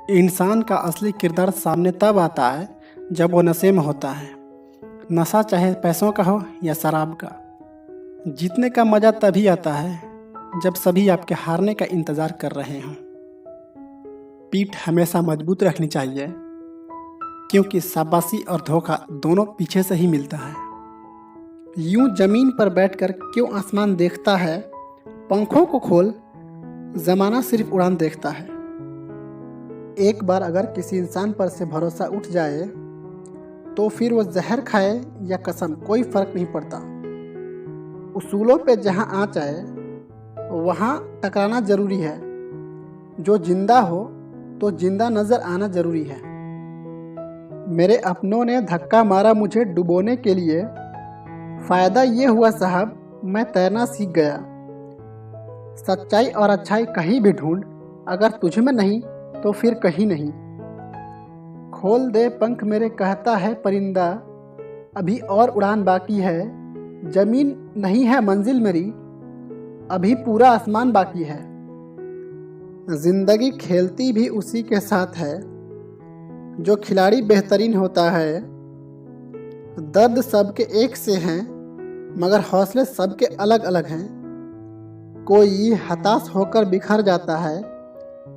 इंसान का असली किरदार सामने तब आता है जब वो नशे में होता है। नशा चाहे पैसों का हो या शराब का। जीतने का मज़ा तभी आता है जब सभी आपके हारने का इंतज़ार कर रहे हों। पीठ हमेशा मजबूत रखनी चाहिए, क्योंकि शाबाशी और धोखा दोनों पीछे से ही मिलता है। यूं जमीन पर बैठकर क्यों आसमान देखता है, पंखों को खोल, ज़माना सिर्फ उड़ान देखता है। एक बार अगर किसी इंसान पर से भरोसा उठ जाए तो फिर वो जहर खाए या कसम, कोई फर्क नहीं पड़ता। उसूलों पे जहाँ आँच आए वहाँ टकराना जरूरी है। जो जिंदा हो तो जिंदा नजर आना जरूरी है। मेरे अपनों ने धक्का मारा मुझे डुबोने के लिए, फायदा ये हुआ साहब मैं तैरना सीख गया। सच्चाई और अच्छाई कहीं भी ढूंढ, अगर तुझ में नहीं तो फिर कहीं नहीं। खोल दे पंख मेरे कहता है परिंदा, अभी और उड़ान बाकी है। जमीन नहीं है मंजिल मेरी, अभी पूरा आसमान बाकी है। जिंदगी खेलती भी उसी के साथ है जो खिलाड़ी बेहतरीन होता है। दर्द सबके एक से हैं मगर हौसले सबके अलग अलग हैं। कोई हताश होकर बिखर जाता है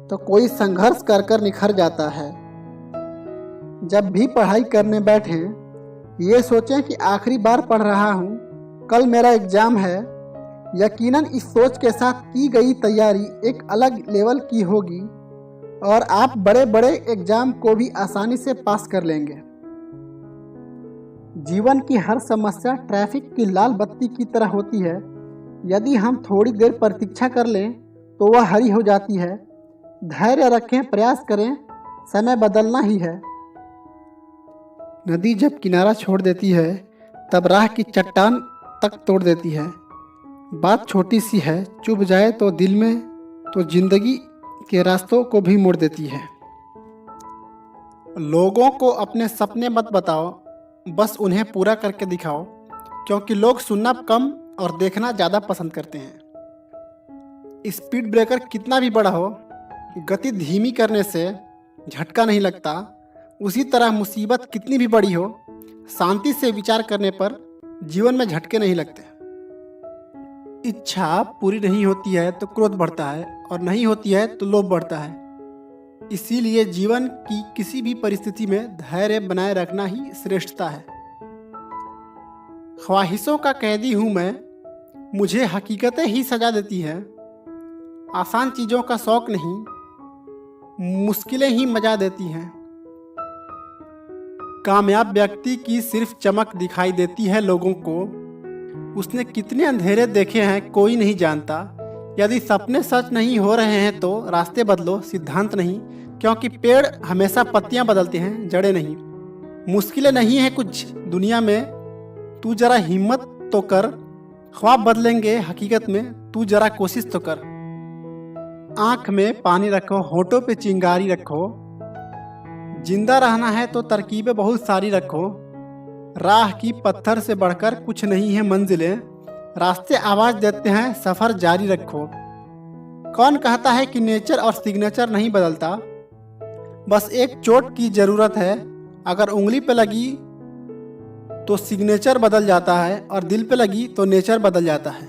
तो कोई संघर्ष कर कर निखर जाता है। जब भी पढ़ाई करने बैठें ये सोचें कि आखिरी बार पढ़ रहा हूँ, कल मेरा एग्ज़ाम है। यकीनन इस सोच के साथ की गई तैयारी एक अलग लेवल की होगी और आप बड़े बड़े एग्ज़ाम को भी आसानी से पास कर लेंगे। जीवन की हर समस्या ट्रैफिक की लाल बत्ती की तरह होती है। यदि हम थोड़ी देर प्रतीक्षा कर लें तो वह हरी हो जाती है। धैर्य रखें, प्रयास करें, समय बदलना ही है। नदी जब किनारा छोड़ देती है तब राह की चट्टान तक तोड़ देती है। बात छोटी सी है, चुभ जाए तो दिल में तो जिंदगी के रास्तों को भी मोड़ देती है। लोगों को अपने सपने मत बताओ, बस उन्हें पूरा करके दिखाओ, क्योंकि लोग सुनना कम और देखना ज़्यादा पसंद करते हैं। स्पीड ब्रेकर कितना भी बड़ा हो, गति धीमी करने से झटका नहीं लगता। उसी तरह मुसीबत कितनी भी बड़ी हो, शांति से विचार करने पर जीवन में झटके नहीं लगते। इच्छा पूरी नहीं होती है तो क्रोध बढ़ता है, और नहीं होती है तो लोभ बढ़ता है। इसीलिए जीवन की किसी भी परिस्थिति में धैर्य बनाए रखना ही श्रेष्ठता है। ख्वाहिशों का कैदी हूँ मैं, मुझे हकीकतें ही सजा देती हैं। आसान चीज़ों का शौक नहीं, मुश्किलें ही मजा देती हैं। कामयाब व्यक्ति की सिर्फ चमक दिखाई देती है लोगों को। उसने कितने अंधेरे देखे हैं कोई नहीं जानता। यदि सपने सच नहीं हो रहे हैं तो रास्ते बदलो, सिद्धांत नहीं, क्योंकि पेड़ हमेशा पत्तियां बदलते हैं, जड़ें नहीं। मुश्किलें नहीं है कुछ दुनिया में, तू जरा हिम्मत तो कर। ख्वाब बदलेंगे हकीकत में, तू जरा कोशिश तो कर। आँख में पानी रखो, होठों पे चिंगारी रखो। जिंदा रहना है तो तरकीबें बहुत सारी रखो। राह की पत्थर से बढ़कर कुछ नहीं है मंजिलें। रास्ते आवाज देते हैं, सफर जारी रखो। कौन कहता है कि नेचर और सिग्नेचर नहीं बदलता? बस एक चोट की जरूरत है। अगर उंगली पे लगी तो सिग्नेचर बदल जाता है, और दिल पे लगी तो नेचर बदल जाता है।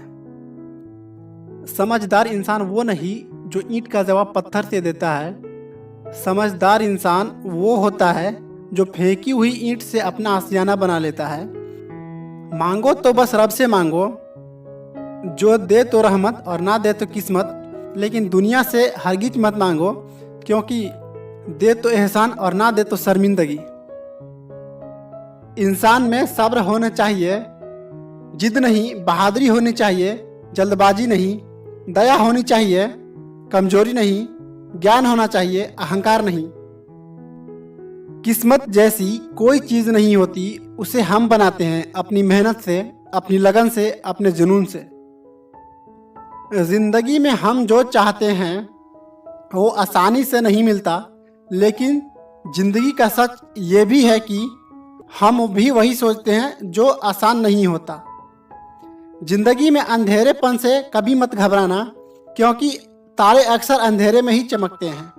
समझदार इंसान वो नहीं जो ईंट का जवाब पत्थर से देता है। समझदार इंसान वो होता है जो फेंकी हुई ईंट से अपना आशियाना बना लेता है। मांगो तो बस रब से मांगो, जो दे तो रहमत और ना दे तो किस्मत। लेकिन दुनिया से हरगिज मत मांगो, क्योंकि दे तो एहसान और ना दे तो शर्मिंदगी। इंसान में सब्र होना चाहिए, जिद नहीं, बहादुरी होनी चाहिए, जल्दबाजी नहीं। दया होनी चाहिए, कमजोरी नहीं। ज्ञान होना चाहिए, अहंकार नहीं। किस्मत जैसी कोई चीज़ नहीं होती, उसे हम बनाते हैं अपनी मेहनत से, अपनी लगन से, अपने जुनून से। जिंदगी में हम जो चाहते हैं वो आसानी से नहीं मिलता, लेकिन जिंदगी का सच ये भी है कि हम भी वही सोचते हैं जो आसान नहीं होता। जिंदगी में अंधेरेपन से कभी मत घबराना, क्योंकि तारे अक्सर अंधेरे में ही चमकते हैं।